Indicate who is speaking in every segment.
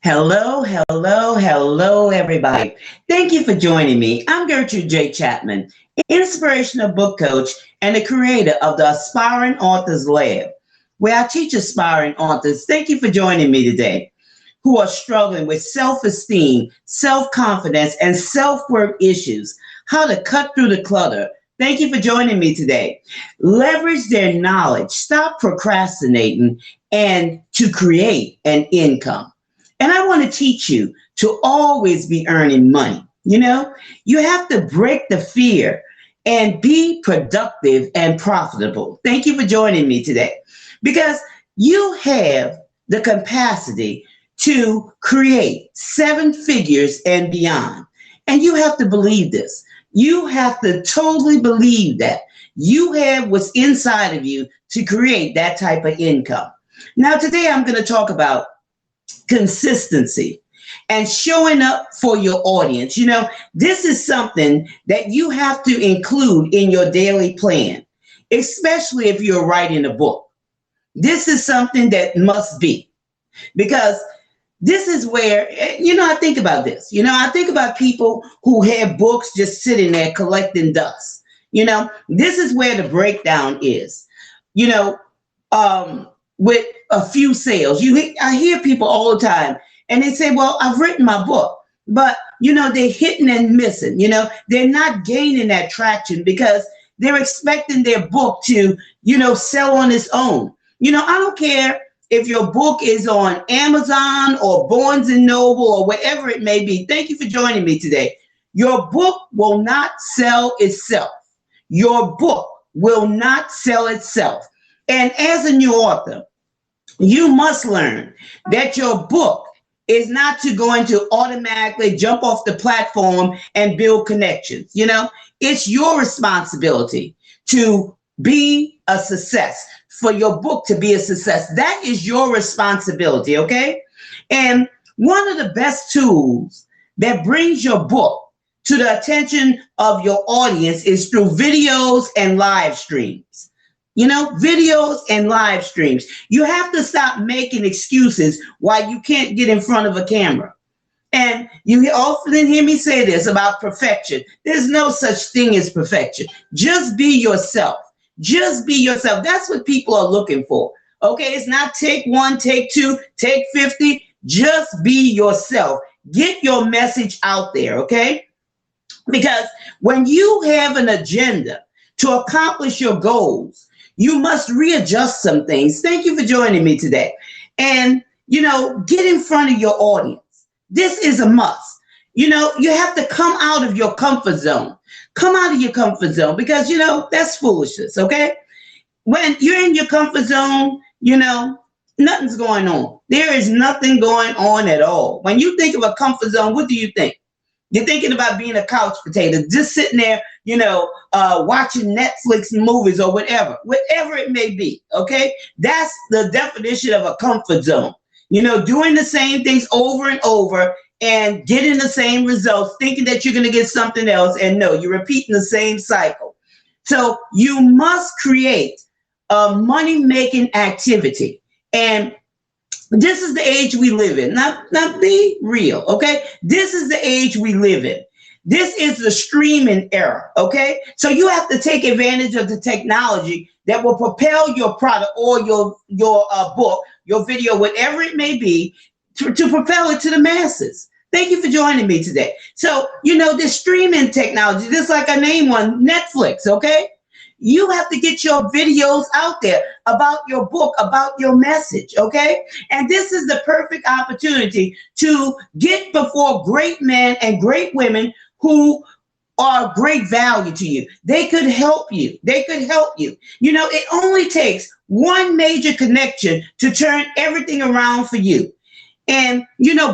Speaker 1: Hello, hello, hello, everybody. Thank you for joining me. I'm Gertrude J. Chapman, inspirational book coach and the creator of the Aspiring Authors Lab, where I teach aspiring authors. Thank you for joining me today, who are struggling with self-esteem, self-confidence, and self-worth issues, how to cut through the clutter. Thank you for joining me today. Leverage their knowledge, stop procrastinating, and to create an income. And I want to teach you to always be earning money. You have to break the fear and be productive and profitable. Thank you for joining me today because you have the capacity to create seven figures and beyond. And you have to believe this. You have to totally believe that you have what's inside of you to create that type of income. Now, today I'm going to talk about consistency and showing up for your audience. This is something that you have to include in your daily plan, especially if you're writing a book. This is something that must be, because this is where, I think about this. I think about people who have books just sitting there collecting dust. This is where the breakdown is. With a few sales. I hear people all the time and they say, well, I've written my book, but they're hitting and missing. They're not gaining that traction because they're expecting their book to, sell on its own. I don't care if your book is on Amazon or Barnes and Noble or wherever it may be. Thank you for joining me today. Your book will not sell itself. Your book will not sell itself. And as a new author, you must learn that your book is not to going to automatically jump off the platform and build connections. It's your responsibility to be a success, for your book to be a success. That is your responsibility, okay? And one of the best tools that brings your book to the attention of your audience is through videos and live streams. Videos and live streams. You have to stop making excuses why you can't get in front of a camera. And you often hear me say this about perfection. There's no such thing as perfection. Just be yourself. Just be yourself. That's what people are looking for. Okay, it's not take one, take two, take 50. Just be yourself. Get your message out there, okay? Because when you have an agenda to accomplish your goals, you must readjust some things. Thank you for joining me today. And, get in front of your audience. This is a must. You have to come out of your comfort zone. Come out of your comfort zone because, that's foolishness, okay? When you're in your comfort zone, nothing's going on. There is nothing going on at all. When you think of a comfort zone, what do you think? You're thinking about being a couch potato, just sitting there, watching Netflix movies or whatever it may be. Okay. That's the definition of a comfort zone, doing the same things over and over and getting the same results, thinking that you're going to get something else. And no, you're repeating the same cycle. So you must create a money-making activity. And this is the age we live in. Not be real, okay? This is the age we live in. This is the streaming era, okay? So you have to take advantage of the technology that will propel your product or your book, your video, whatever it may be, to propel it to the masses. Thank you for joining me today. So, this streaming technology, just like I named one, Netflix, okay? You have to get your videos out there about your book, about your message, okay? And this is the perfect opportunity to get before great men and great women who are great value to you. They could help you. It only takes one major connection to turn everything around for you and,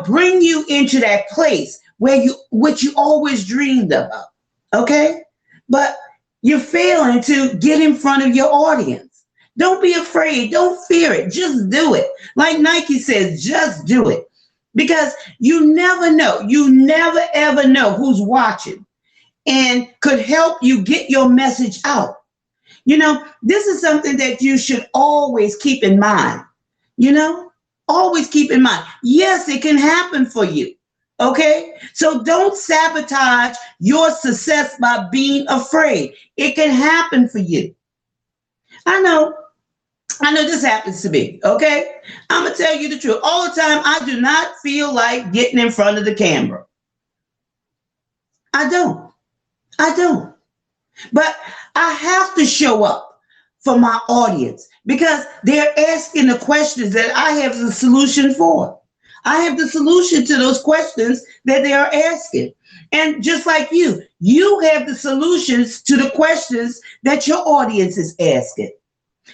Speaker 1: bring you into that place which you always dreamed about, okay? But you're failing to get in front of your audience. Don't be afraid. Don't fear it. Just do it. Like Nike says, just do it. Because you never know. You never, ever know who's watching and could help you get your message out. This is something that you should always keep in mind. Always keep in mind, yes, it can happen for you. Okay? So don't sabotage your success by being afraid. It can happen for you. I know. I know this happens to me. Okay? I'm going to tell you the truth. All the time, I do not feel like getting in front of the camera. I don't. I don't. But I have to show up for my audience because they're asking the questions that I have the solution for. I have the solution to those questions that they are asking. And just like you have the solutions to the questions that your audience is asking.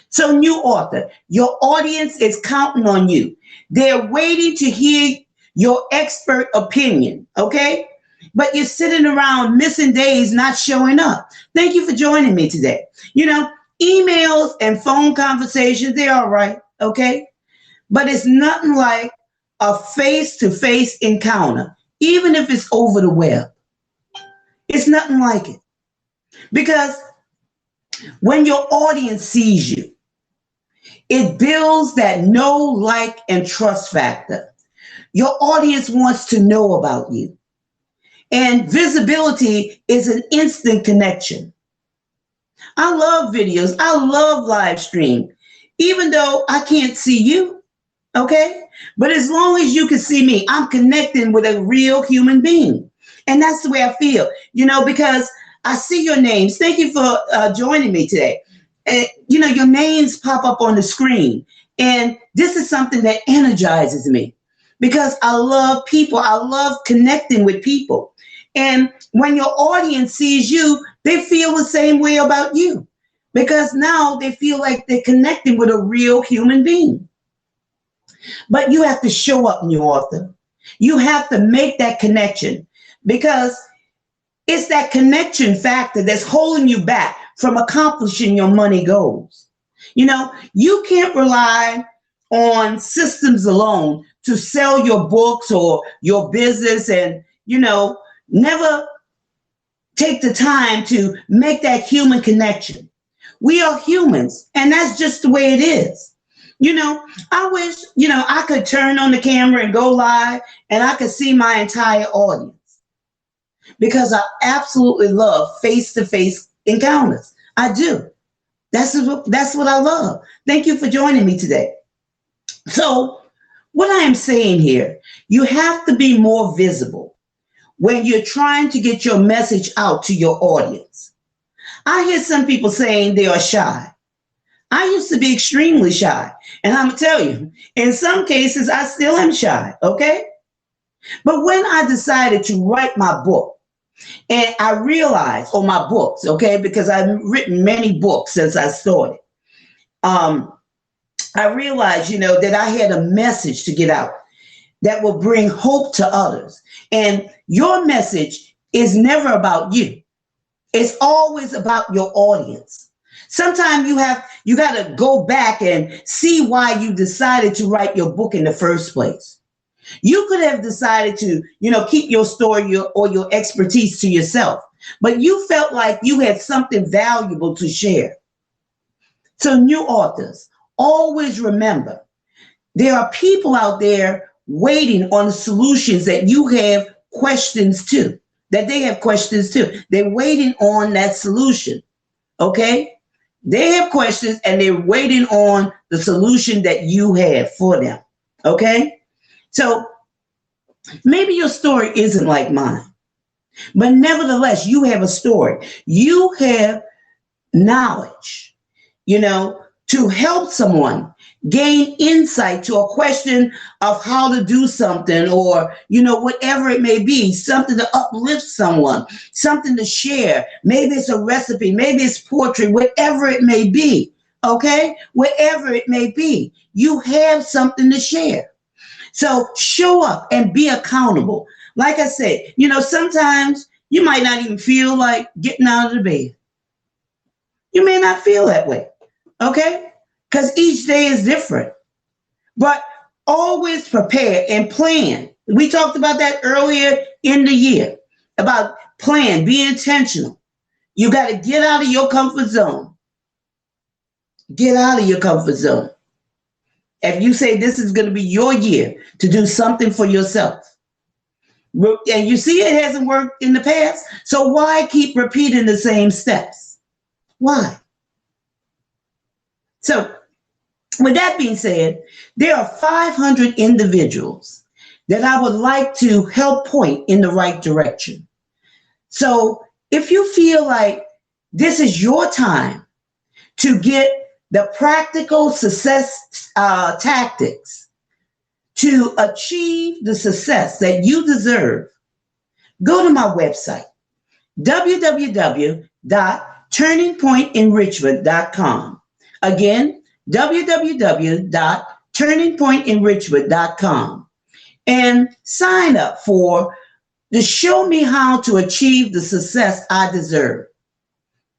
Speaker 1: So, new author, your audience is counting on you. They're waiting to hear your expert opinion, okay? But you're sitting around missing days, not showing up. Thank you for joining me today. You know, emails and phone conversations, they're all right, okay? But it's nothing like a face-to-face encounter, even if it's over the web. It's nothing like it. Because when your audience sees you, it builds that know, like, and trust factor. Your audience wants to know about you. And visibility is an instant connection. I love videos. I love live stream, even though I can't see you. Okay? But as long as you can see me, I'm connecting with a real human being. And that's the way I feel, you know, because I see your names. Thank you for joining me today. And, you know, your names pop up on the screen. And this is something that energizes me because I love people. I love connecting with people. And when your audience sees you, they feel the same way about you because now they feel like they're connecting with a real human being. But you have to show up, new author. You have to make that connection because it's that connection factor that's holding you back from accomplishing your money goals. You know, you can't rely on systems alone to sell your books or your business and, you know, never take the time to make that human connection. We are humans, and that's just the way it is. You know, I wish, you know, I could turn on the camera and go live and I could see my entire audience because I absolutely love face-to-face encounters. I do. That's what I love. Thank you for joining me today. So what I am saying here, you have to be more visible when you're trying to get your message out to your audience. I hear some people saying they are shy. I used to be extremely shy. And I'm going to tell you, in some cases, I still am shy, okay? But when I decided to write my book, and I realized, or my books, okay, because I've written many books since I started, I realized, you know, that I had a message to get out that will bring hope to others. And your message is never about you. It's always about your audience. Sometimes you got to go back and see why you decided to write your book in the first place. You could have decided to, you know, keep your story or your expertise to yourself, but you felt like you had something valuable to share. So new authors, always remember, there are people out there waiting on the solutions that you have questions to, that they have questions to. They're waiting on that solution, okay? They have questions and they're waiting on the solution that you have for them, okay? So maybe your story isn't like mine, but nevertheless, you have a story. You have knowledge, you know, to help someone gain insight to a question of how to do something or, you know, whatever it may be, something to uplift someone, something to share. Maybe it's a recipe, maybe it's poetry, whatever it may be, okay? Whatever it may be, you have something to share. So show up and be accountable. Like I said, you know, sometimes you might not even feel like getting out of the bed. You may not feel that way, okay? Because each day is different. But always prepare and plan. We talked about that earlier in the year, about plan, be intentional. You got to get out of your comfort zone. Get out of your comfort zone. If you say this is going to be your year to do something for yourself, and you see it hasn't worked in the past, so why keep repeating the same steps? Why? So, with that being said, there are 500 individuals that I would like to help point in the right direction. So, if you feel like this is your time to get the practical success tactics to achieve the success that you deserve, go to my website, www.turningpointenrichment.com. Again, www.turningpointenrichment.com, and sign up to show me how to achieve the success I deserve.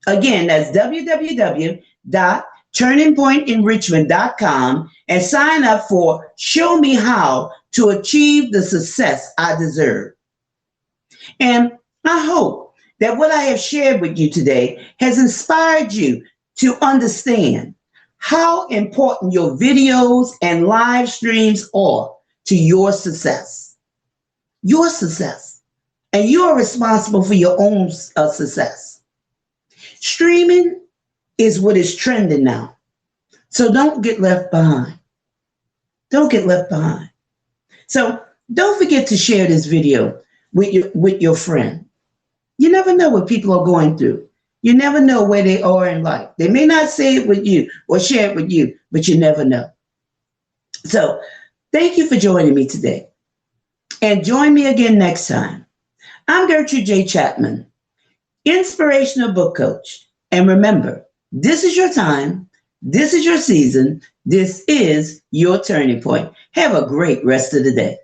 Speaker 1: Again, that's www.turningpointenrichment.com, and sign up for show me how to achieve the success I deserve. And I hope that what I have shared with you today has inspired you to understand how important your videos and live streams are to your success. Your success. And you are responsible for your own success. Streaming is what is trending now. So don't get left behind. Don't get left behind. So don't forget to share this video with your friend. You never know what people are going through. You never know where they are in life. They may not say it with you or share it with you, but you never know. So thank you for joining me today. And join me again next time. I'm Gertrude J. Chapman, inspirational book coach. And remember, this is your time. This is your season. This is your turning point. Have a great rest of the day.